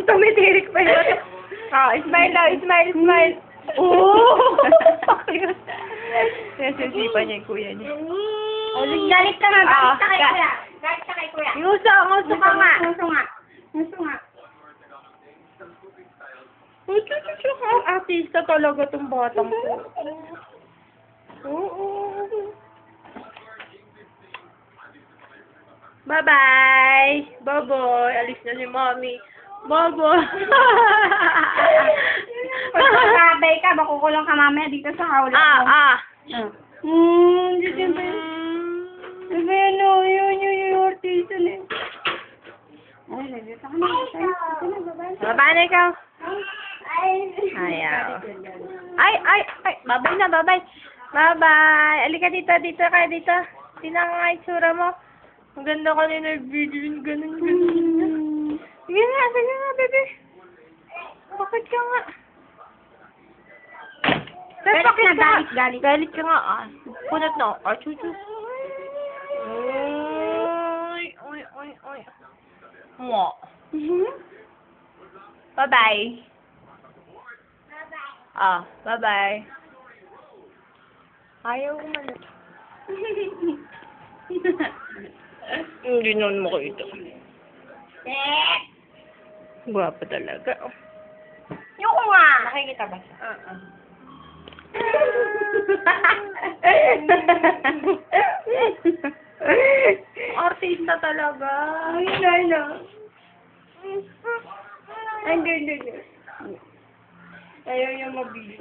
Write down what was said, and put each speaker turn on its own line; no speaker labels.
Tumitirik pa yun. Ah, smile daw, smile, smile. Oo! Nasisipan niya yung kuya niya.
Galit ka nga, galit ka kay
Ah,
kuya. Galit ka kay kuya.
Nguso, nguso ka nga.
Nguso nga. Nguso nga.
Ang artista talaga tong batang ko. Oo. Bye-bye! Boboy! Alis na si mommy. Boboy!
Pag pagkabay ka, makukulong ka mamaya dito sa hawla mo. Diyan ba yun? Diba yun, no? Yung artista na yun. Ay, nagdito ka na. Ito na, babay.
Baba na ikaw.
Ay.
Ayaw. Ay! Babay na, babay. Bye-bye! Alika dito, dito ka, dito. Tingnan ka nga itsura mo. Ang ganda ka nila video, ganun. Sige nga, bebe. Bakit ka nga?
Galit
Bakit
na,
ka nga?
galit.
Galit ka nga, ah. Punat na, ah, chuchu. Oy. Mo. Bye-bye. Ah, bye-bye. Ayaw umalit. Hindi nun mo ito. Guwapa talaga.
Yung ko nga. Nakikita ba siya?
Artista talaga.
Ay, hindi.
Ayaw niya mabili.